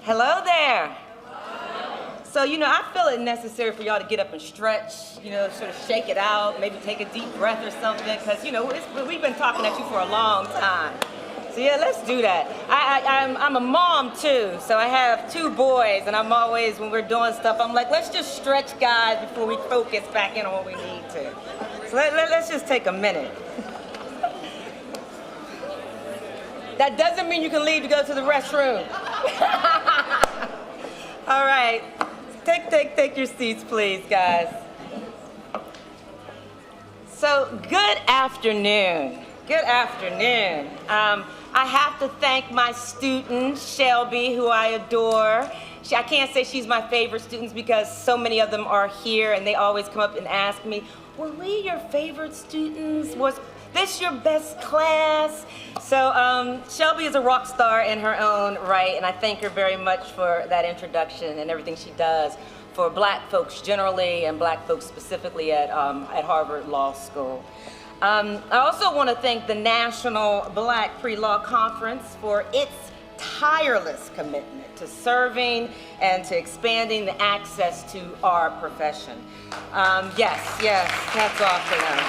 Hello there. So, I feel it necessary for y'all to get up and stretch, sort of shake it out, maybe take a deep breath or something, because, we've been talking at you for a long time. So, yeah, let's do that. I'm a mom, too, so I have 2 boys, and I'm always, when we're doing stuff, I'm like, let's just stretch, guys, before we focus back in on what we need to. So let's just take a minute. That doesn't mean you can leave to go to the restroom. All right. Take your seats, please, guys. So, good afternoon. Good afternoon. I have to thank my student, Shelby, who I adore. I can't say she's my favorite students because so many of them are here and they always come up and ask me, were we your favorite students? Was this your best class? So Shelby is a rock star in her own right, and I thank her very much for that introduction and everything she does for Black folks generally and Black folks specifically at Harvard Law School. I also want to thank the National Black Pre-Law Conference for its tireless commitment to serving and to expanding the access to our profession. Yes, hats off to them.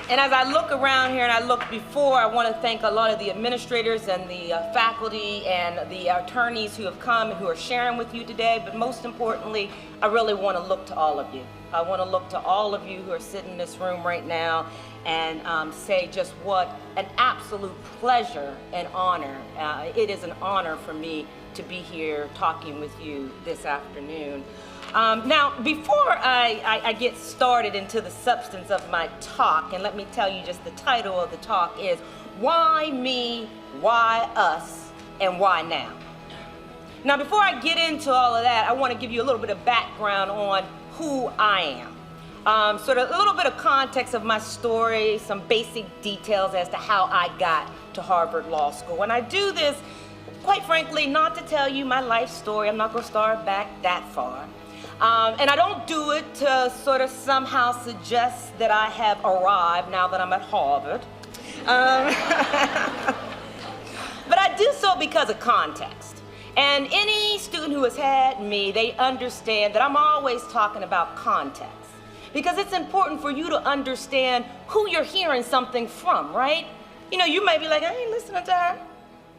And as I look around here and I look before, I want to thank a lot of the administrators and the faculty and the attorneys who have come and who are sharing with you today. But most importantly, I really want to look to all of you. I want to look to all of you who are sitting in this room right now and say just what an absolute pleasure and honor. It is an honor for me to be here talking with you this afternoon. Now, before I get started into the substance of my talk, and let me tell you just the title of the talk is Why Me, Why Us, and Why Now? Now, before I get into all of that, I want to give you a little bit of background on who I am. Sort of a little bit of context of my story, some basic details as to how I got to Harvard Law School. And I do this, quite frankly, not to tell you my life story. I'm not going to start back that far. And I don't do it to sort of somehow suggest that I have arrived now that I'm at Harvard. But I do so because of context. And any student who has had me, they understand that I'm always talking about context. Because it's important for you to understand who you're hearing something from, right? You may be like, I ain't listening to her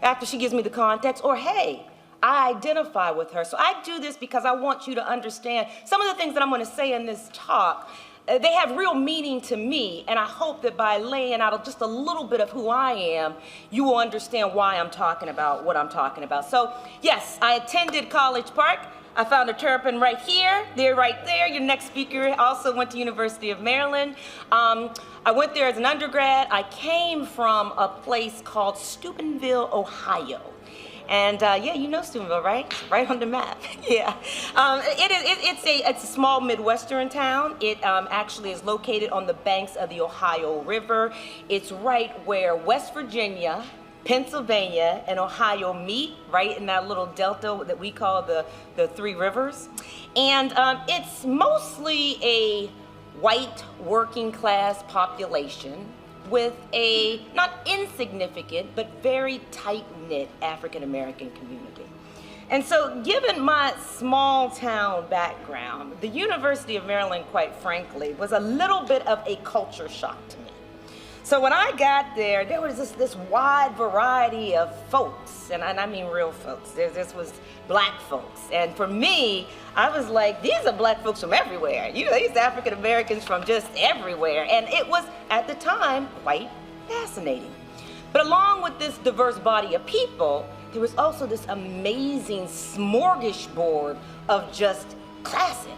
after she gives me the context, or hey, I identify with her. So I do this because I want you to understand some of the things that I'm going to say in this talk. They have real meaning to me, and I hope that by laying out just a little bit of who I am, you will understand why I'm talking about what I'm talking about. So yes, I attended College Park. I found a terrapin right here. They're right there. Your next speaker also went to University of Maryland. I went there as an undergrad. I came from a place called Steubenville, Ohio. And yeah, you know Steubenville, right? Right on the map. Yeah. It's a small Midwestern town. It actually is located on the banks of the Ohio River. It's right where West Virginia, Pennsylvania, and Ohio meet, right in that little delta that we call the Three Rivers. And it's mostly a white working class population with a not insignificant but very tight-knit African-American community. And so given my small town background, the University of Maryland, quite frankly, was a little bit of a culture shock to me. So when I got there, there was this wide variety of folks, and I mean real folks. This was Black folks. And for me, I was like, these are Black folks from everywhere. These African Americans from just everywhere. And it was, at the time, quite fascinating. But along with this diverse body of people, there was also this amazing smorgasbord of just classes.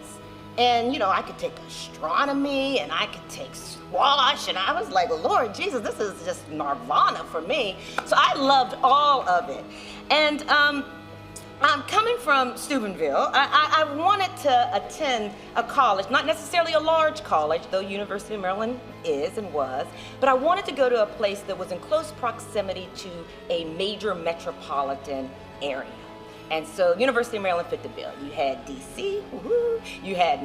And, I could take astronomy, and I could take squash, and I was like, Lord Jesus, this is just nirvana for me. So I loved all of it. And I'm coming from Steubenville. I wanted to attend a college, not necessarily a large college, though University of Maryland is and was, but I wanted to go to a place that was in close proximity to a major metropolitan area. And so University of Maryland fit the bill. You had DC, you had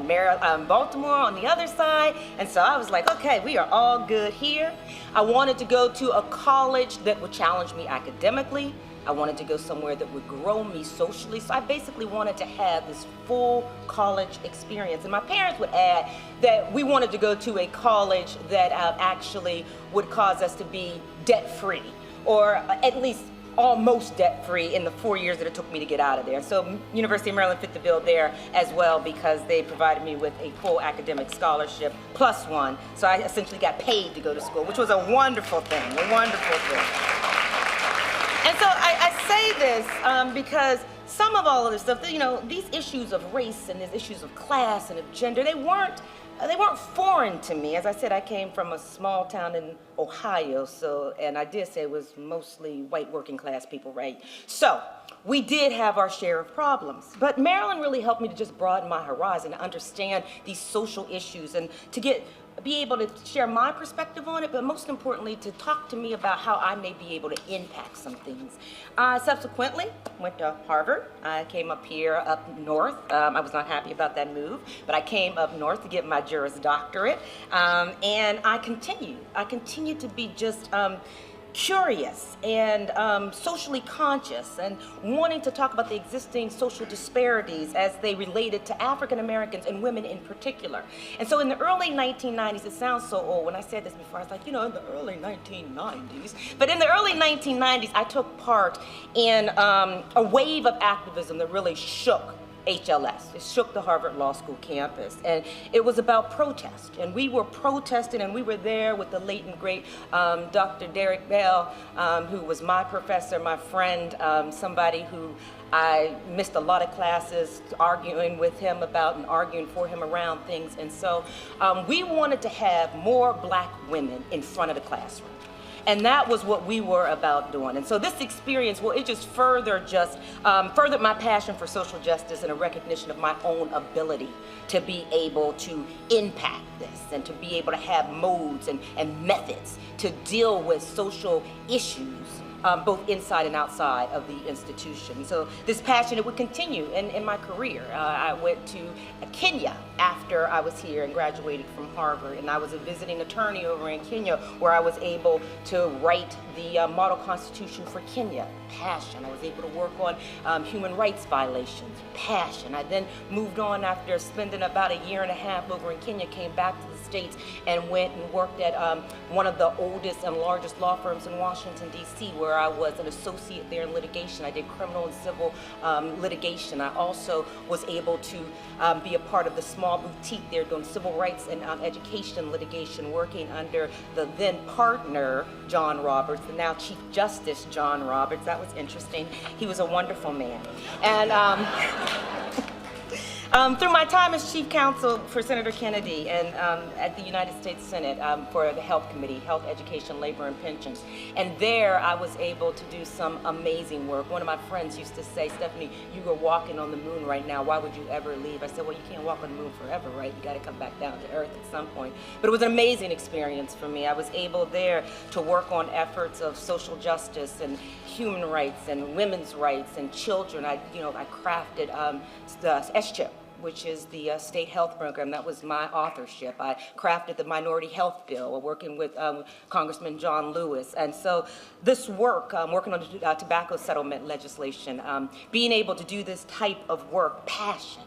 Baltimore on the other side, and so I was like, okay, we are all good here. I wanted to go to a college that would challenge me academically. I wanted to go somewhere that would grow me socially. So I basically wanted to have this full college experience. And my parents would add that we wanted to go to a college that actually would cause us to be debt-free, or at least almost debt-free in the 4 years that it took me to get out of there. So University of Maryland fit the bill there as well, because they provided me with a full academic scholarship plus one. So I essentially got paid to go to school, which was a wonderful thing, a wonderful thing. And so I say this because some of all of this stuff, you know, these issues of race and these issues of class and of gender, they weren't foreign to me. As I said, I came from a small town in Ohio, and I did say it was mostly white working class people, right? So we did have our share of problems, but Maryland really helped me to just broaden my horizon, to understand these social issues, and to be able to share my perspective on it, but most importantly, to talk to me about how I may be able to impact some things. I subsequently went to Harvard. I came up here up north. I was not happy about that move, but I came up north to get my Juris Doctorate, and I continued to be just curious and socially conscious, and wanting to talk about the existing social disparities as they related to African Americans and women in particular. And so in the early 1990s, it sounds so old, when I said this before, I was like, you know, in the early 1990s. But in the early 1990s, I took part in a wave of activism that really shook HLS. It shook the Harvard Law School campus, and it was about protest. And we were protesting, and we were there with the late and great Dr. Derek Bell, who was my professor, my friend, somebody who I missed a lot of classes arguing with him about and arguing for him around things. And so we wanted to have more black women in front of the classroom. And that was what we were about doing. And so this experience, well, it just furthered my passion for social justice and a recognition of my own ability to be able to impact this, and to be able to have modes and methods to deal with social issues, both inside and outside of the institution. So this passion, it would continue in my career. I went to Kenya after I was here and graduated from Harvard, and I was a visiting attorney over in Kenya, where I was able to write the model constitution for Kenya. Passion. I was able to work on human rights violations. Passion. I then moved on after spending about a year and a half over in Kenya, came back to the States and went and worked at one of the oldest and largest law firms in Washington, D.C., where I was an associate there in litigation. I did criminal and civil litigation. I also was able to be a part of the small boutique there doing civil rights and education litigation, working under the then partner, John Roberts, the now Chief Justice, John Roberts. That was interesting. He was a wonderful man. And through my time as chief counsel for Senator Kennedy and at the United States Senate for the Health Committee, Health, Education, Labor, and Pensions. And there I was able to do some amazing work. One of my friends used to say, Stephanie, you are walking on the moon right now. Why would you ever leave? I said, well, you can't walk on the moon forever, right? You got to come back down to earth at some point. But it was an amazing experience for me. I was able there to work on efforts of social justice and human rights and women's rights and children. I crafted the SCHIP, which is the state health program. That was my authorship. I crafted the minority health bill, working with Congressman John Lewis. And so this work, working on the tobacco settlement legislation, being able to do this type of work, passion.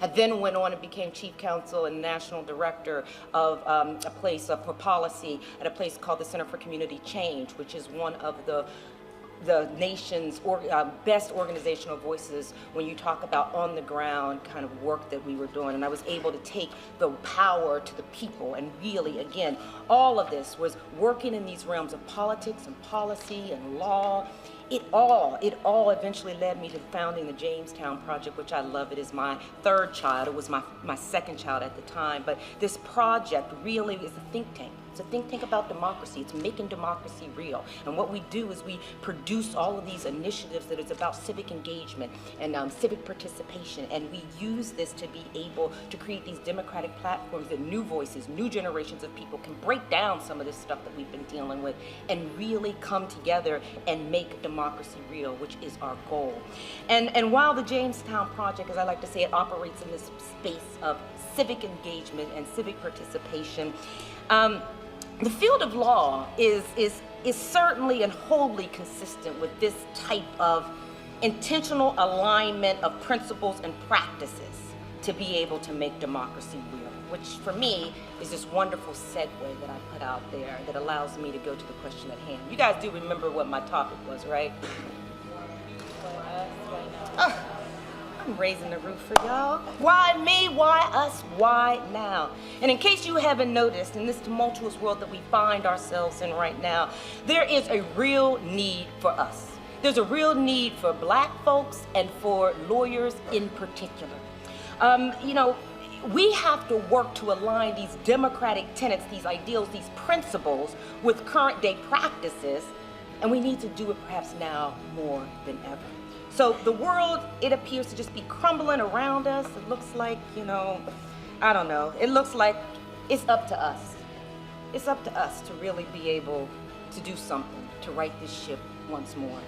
I then went on and became chief counsel and national director of a place for policy at a place called the Center for Community Change, which is one of the nation's best organizational voices when you talk about on the ground kind of work that we were doing. And I was able to take the power to the people, and really, again, all of this was working in these realms of politics and policy and law. It all eventually led me to founding the Jamestown Project, which I love. It is my third child. It was my second child at the time. But this project really is a think tank. It's a think tank about democracy. It's making democracy real. And what we do is we produce all of these initiatives that is about civic engagement and civic participation. And we use this to be able to create these democratic platforms that new voices, new generations of people can break down some of this stuff that we've been dealing with and really come together and make democracy real, which is our goal. And while the Jamestown Project, as I like to say, it operates in this space of civic engagement and civic participation, The field of law is certainly and wholly consistent with this type of intentional alignment of principles and practices to be able to make democracy real, which for me is this wonderful segue that I put out there that allows me to go to the question at hand. You guys do remember what my topic was, right? I'm raising the roof for y'all. Why me? Why us? Why now? And in case you haven't noticed, in this tumultuous world that we find ourselves in right now, there is a real need for us. There's a real need for black folks and for lawyers in particular. We have to work to align these democratic tenets, these ideals, these principles with current day practices, and we need to do it perhaps now more than ever. So the world, it appears to just be crumbling around us. It looks like, I don't know. It looks like it's up to us. It's up to us to really be able to do something to right this ship once more.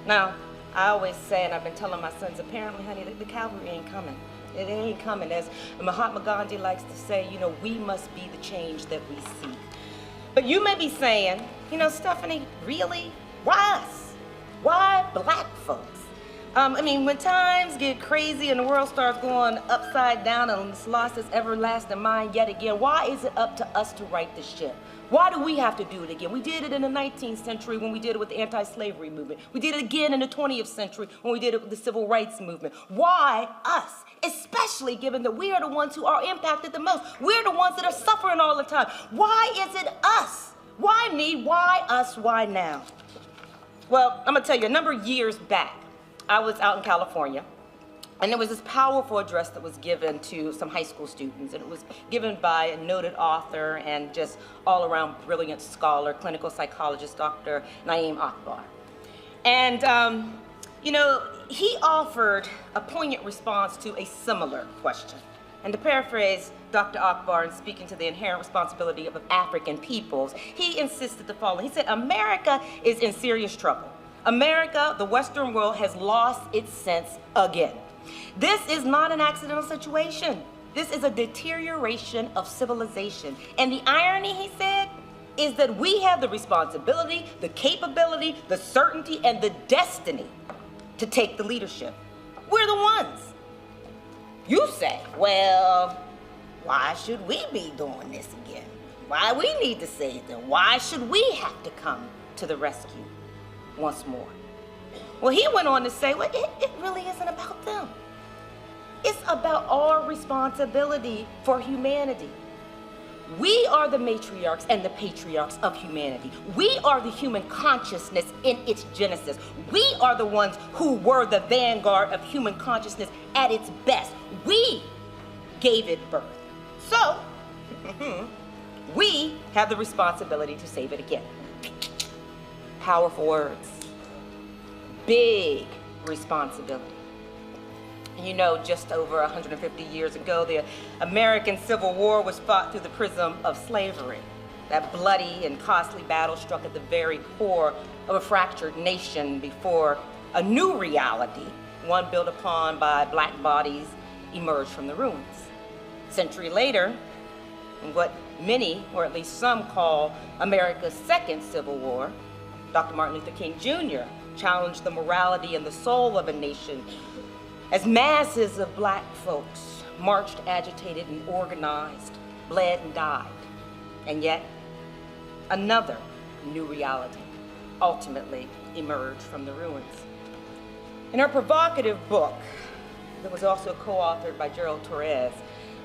Now, I always say, and I've been telling my sons, apparently, honey, the cavalry ain't coming. It ain't coming. As Mahatma Gandhi likes to say, we must be the change that we seek. But you may be saying, Stephanie, really? Why us? Why black folks? When times get crazy and the world starts going upside down and it's lost its everlasting mind yet again, why is it up to us to right the ship? Why do we have to do it again? We did it in the 19th century when we did it with the anti-slavery movement. We did it again in the 20th century when we did it with the civil rights movement. Why us? Especially given that we are the ones who are impacted the most. We're the ones that are suffering all the time. Why is it us? Why me? Why us? Why now? Well, I'm gonna tell you, a number of years back, I was out in California, and there was this powerful address that was given to some high school students, and it was given by a noted author and just all-around brilliant scholar, clinical psychologist, Dr. Akbar. And, he offered a poignant response to a similar question. And to paraphrase Dr. Akbar in speaking to the inherent responsibility of African peoples, he insisted the following. He said, America is in serious trouble. America, the Western world, has lost its sense again. This is not an accidental situation. This is a deterioration of civilization. And the irony, he said, is that we have the responsibility, the capability, the certainty, and the destiny to take the leadership. We're the ones. You say, well, why should we be doing this again? Why we need to say it then? Why should we have to come to the rescue once more? Well, he went on to say, well, it really isn't about them. It's about our responsibility for humanity. We are the matriarchs and the patriarchs of humanity. We are the human consciousness in its genesis. We are the ones who were the vanguard of human consciousness at its best. We gave it birth. So, we have the responsibility to save it again. Powerful words. Big responsibility. Just over 150 years ago, the American Civil War was fought through the prism of slavery. That bloody and costly battle struck at the very core of a fractured nation before a new reality, one built upon by black bodies, emerged from the ruins. A century later, in what many, or at least some, call America's second Civil War, Dr. Martin Luther King Jr. challenged the morality and the soul of a nation as masses of black folks marched, agitated, and organized, bled, and died. And yet, another new reality ultimately emerged from the ruins. In her provocative book, that was also co-authored by Gerald Torres,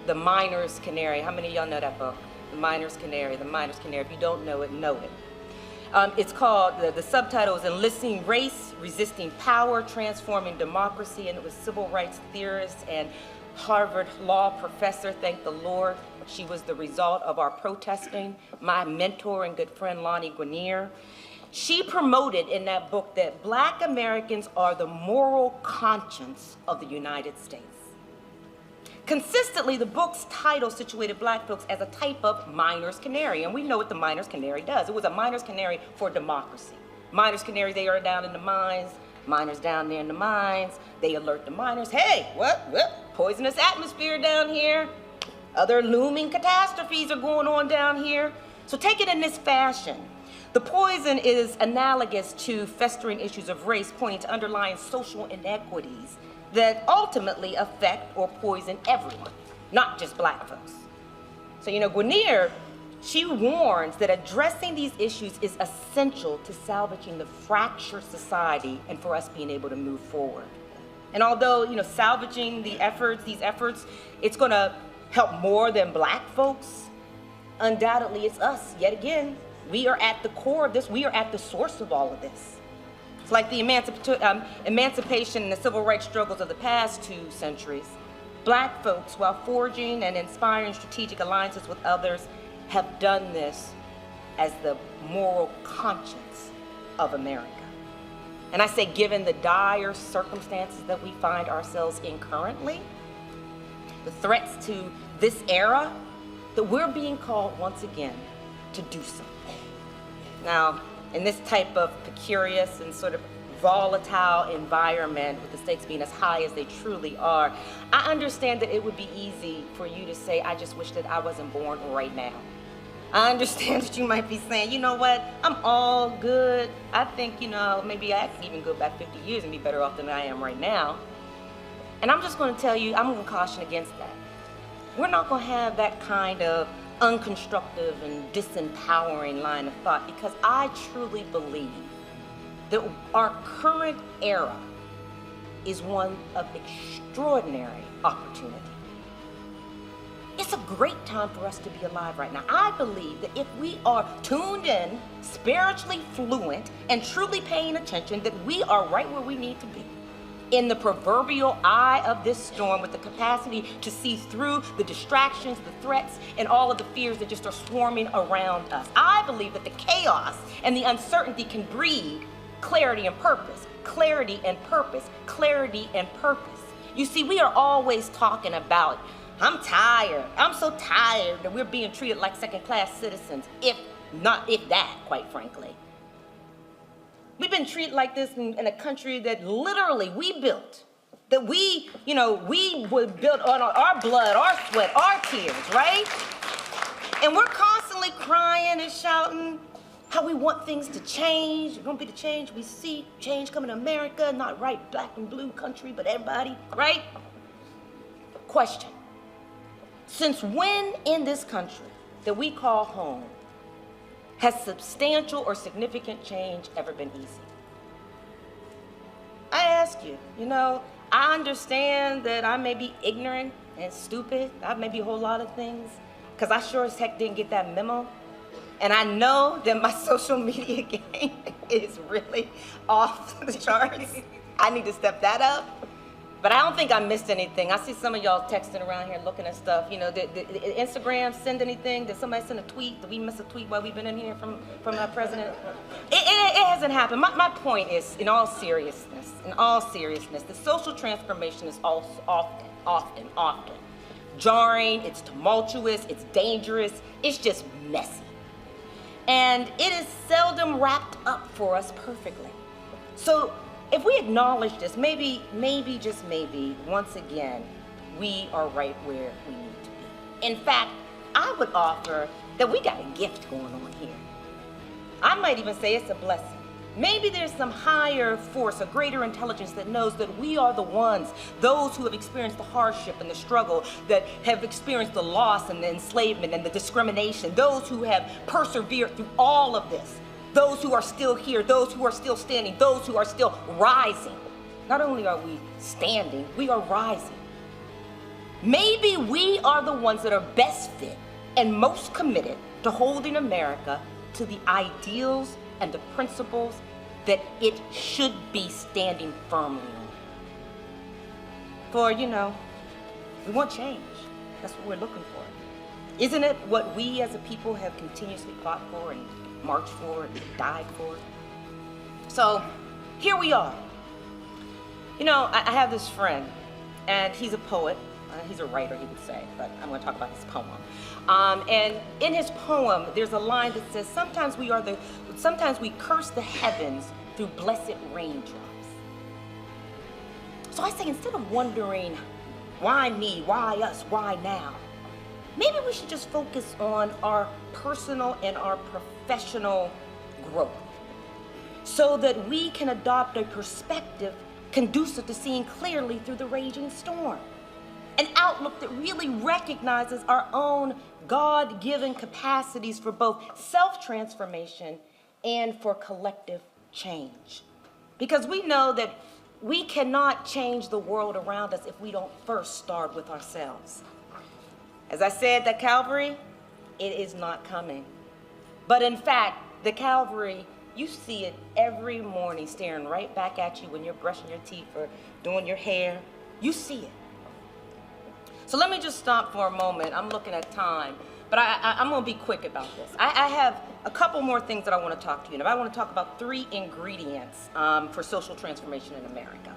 The Miners Canary. How many of y'all know that book? The Miners Canary, The Miners Canary. If you don't know it, know it. It's called, the subtitle is Enlisting Race, Resisting Power, Transforming Democracy, and it was civil rights theorist and Harvard law professor, thank the Lord. She was the result of our protesting, my mentor and good friend Lonnie Guinier. She promoted in that book that black Americans are the moral conscience of the United States. Consistently, the book's title situated black folks as a type of miner's canary, and we know what the miner's canary does. It was a miner's canary for democracy. Miners canary, they are down in the mines, miners down there in the mines, they alert the miners, hey, what, poisonous atmosphere down here, other looming catastrophes are going on down here. So take it in this fashion. The poison is analogous to festering issues of race, pointing to underlying social inequities that ultimately affect or poison everyone, not just black folks. So, Guinier, she warns that addressing these issues is essential to salvaging the fractured society and for us being able to move forward. And although, salvaging these efforts, it's gonna help more than black folks, undoubtedly it's us, yet again. We are at the core of this. We are at the source of all of this. It's like the emancipation and the civil rights struggles of the past 2 centuries. Black folks, while forging and inspiring strategic alliances with others, have done this as the moral conscience of America. And I say, given the dire circumstances that we find ourselves in currently, the threats to this era, that we're being called once again to do something. Now, in this type of precarious and sort of volatile environment, with the stakes being as high as they truly are, I understand that it would be easy for you to say, I just wish that I wasn't born right now. I understand that you might be saying, you know what, I'm all good. I think, maybe I can even go back 50 years and be better off than I am right now. And I'm just going to tell you, I'm going to caution against that. We're not going to have that kind of unconstructive and disempowering line of thought, because I truly believe that our current era is one of extraordinary opportunity. It's a great time for us to be alive right now. I believe that if we are tuned in, spiritually fluent, and truly paying attention, that we are right where we need to be, in the proverbial eye of this storm, with the capacity to see through the distractions, the threats, and all of the fears that just are swarming around us. I believe that the chaos and the uncertainty can breed clarity and purpose, clarity and purpose, clarity and purpose. You see, we are always talking about, I'm tired, I'm so tired that we're being treated like second-class citizens, if that, quite frankly. We've been treated like this in a country that literally we built, that we were built on our blood, our sweat, our tears, right? And we're constantly crying and shouting how we want things to change. It won't be the change we see, change coming to America, not right, black and blue country, but everybody, right? Question: since when in this country that we call home has substantial or significant change ever been easy? I ask you, I understand that I may be ignorant and stupid. I may be a whole lot of things, because I sure as heck didn't get that memo. And I know that my social media game is really off the charts. I need to step that up. But I don't think I missed anything. I see some of y'all texting around here looking at stuff. Did Instagram send anything? Did somebody send a tweet? Did we miss a tweet while we've been in here from our president? It hasn't happened. My point is, in all seriousness, the social transformation is also often jarring, it's tumultuous, it's dangerous, it's just messy. And it is seldom wrapped up for us perfectly. So if we acknowledge this, maybe, just maybe, once again, we are right where we need to be. In fact, I would offer that we got a gift going on here. I might even say it's a blessing. Maybe there's some higher force, a greater intelligence that knows that we are the ones, those who have experienced the hardship and the struggle, that have experienced the loss and the enslavement and the discrimination, those who have persevered through all of this, those who are still here, those who are still standing, those who are still rising. Not only are we standing, we are rising. Maybe we are the ones that are best fit and most committed to holding America to the ideals and the principles that it should be standing firmly on. For, we want change. That's what we're looking for. Isn't it what we as a people have continuously fought for and marched for and died for? So here we are. I have this friend, and he's a poet. He's a writer, he would say, but I'm going to talk about his poem. And in his poem, there's a line that says, sometimes we curse the heavens through blessed raindrops. So I say, instead of wondering, why me, why us, why now? maybe we should just focus on our personal and our professional growth so that we can adopt a perspective conducive to seeing clearly through the raging storm. An outlook that really recognizes our own God-given capacities for both self-transformation and for collective change. Because we know that we cannot change the world around us if we don't first start with ourselves. As I said, the Calvary, it is not coming. But in fact, the Calvary, you see it every morning staring right back at you when you're brushing your teeth or doing your hair. You see it. So let me just stop for a moment. I'm looking at time, but I'm going to be quick about this. I have a couple more things that I want to talk to you about. I want to talk about 3 ingredients for social transformation in America.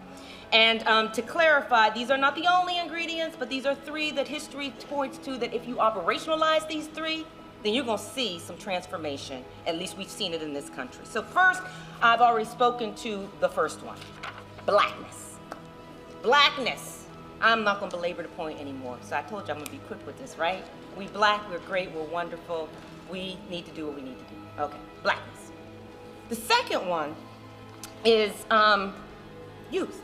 And to clarify, these are not the only ingredients, but these are 3 that history points to that if you operationalize these 3, then you're going to see some transformation. At least we've seen it in this country. So first, I've already spoken to the first one, blackness. Blackness. I'm not going to belabor the point anymore. So I told you I'm going to be quick with this, right? We black, we're great, we're wonderful. We need to do what we need to do. Okay, blackness. The second one is youth.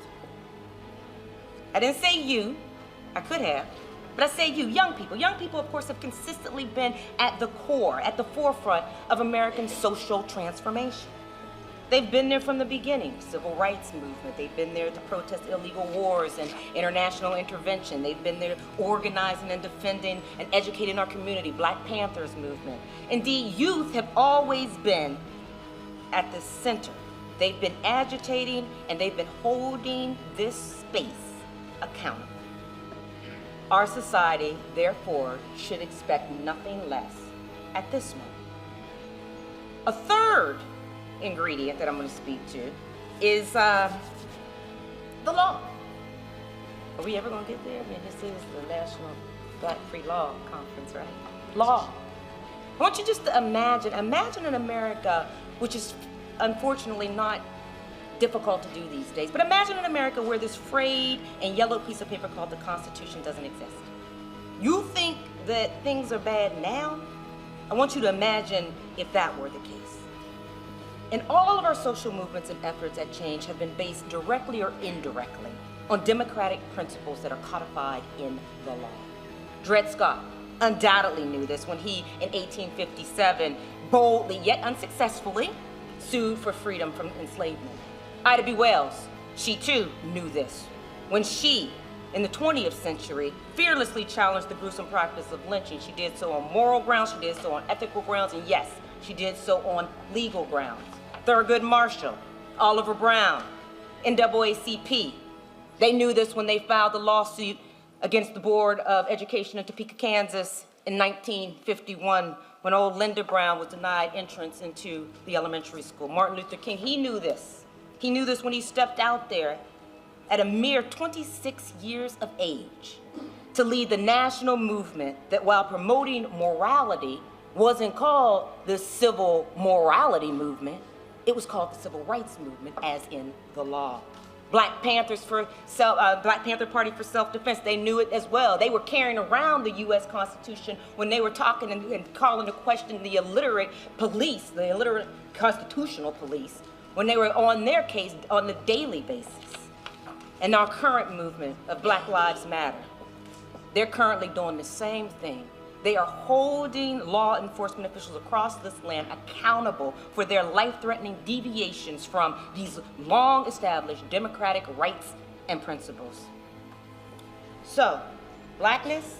I didn't say you. I could have. But I say you, young people. Young people, of course, have consistently been at the core, at the forefront of American social transformation. They've been there from the beginning, civil rights movement. They've been there to protest illegal wars and international intervention. They've been there organizing and defending and educating our community, Black Panthers movement. Indeed, youth have always been at the center. They've been agitating and they've been holding this space accountable. Our society, therefore, should expect nothing less at this moment. A third ingredient that I'm going to speak to is the law. Are we ever going to get there? I mean, this is the National Black Free Law Conference, right? Law. I want you just to imagine an America, which is unfortunately not difficult to do these days, but imagine an America where this frayed and yellow piece of paper called the Constitution doesn't exist. You think that things are bad now? I want you to imagine if that were the case. And all of our social movements and efforts at change have been based directly or indirectly on democratic principles that are codified in the law. Dred Scott undoubtedly knew this when he, in 1857, boldly yet unsuccessfully sued for freedom from enslavement. Ida B. Wells, she too knew this when she, in the 20th century, fearlessly challenged the gruesome practice of lynching. She did so on moral grounds, she did so on ethical grounds, and yes, she did so on legal grounds. Thurgood Marshall, Oliver Brown, NAACP, they knew this when they filed the lawsuit against the Board of Education in Topeka, Kansas in 1951 when old Linda Brown was denied entrance into the elementary school. Martin Luther King, he knew this. He knew this when he stepped out there at a mere 26 years of age to lead the national movement that, while promoting morality, wasn't called the civil morality movement. It was called the Civil Rights Movement, as in the law. Black Panther Party for Self-Defense, they knew it as well. They were carrying around the U.S. Constitution when they were talking and calling into question the illiterate police, the illiterate constitutional police, when they were on their case on a daily basis. And our current movement of Black Lives Matter, they're currently doing the same thing. They are holding law enforcement officials across this land accountable for their life-threatening deviations from these long-established democratic rights and principles. So, blackness,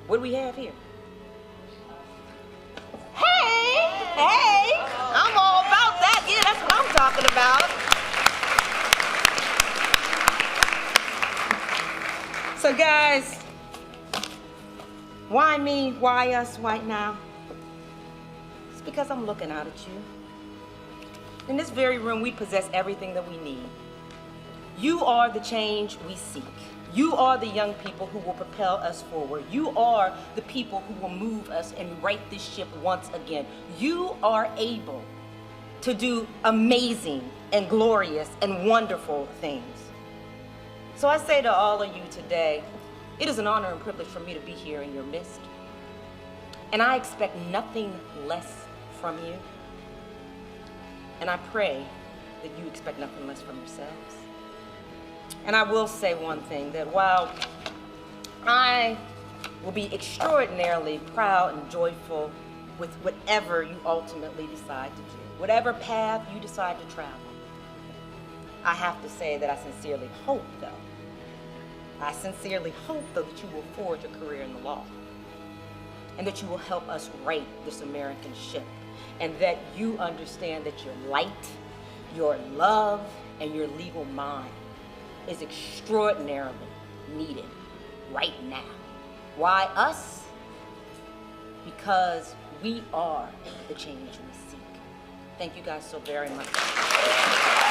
what do we have here? Hey, I'm all about that. Yeah, that's what I'm talking about. So guys, why me? Why us right now? It's because I'm looking out at you. In this very room, we possess everything that we need. You are the change we seek. You are the young people who will propel us forward. You are the people who will move us and right this ship once again. You are able to do amazing and glorious and wonderful things. So I say to all of you today, it is an honor and privilege for me to be here in your midst. And I expect nothing less from you. And I pray that you expect nothing less from yourselves. And I will say one thing, that while I will be extraordinarily proud and joyful with whatever you ultimately decide to do, whatever path you decide to travel, I have to say that I sincerely hope, though, that you will forge a career in the law, and that you will help us right this American ship, and that you understand that your light, your love, and your legal mind is extraordinarily needed right now. Why us? Because we are the change we seek. Thank you guys so very much.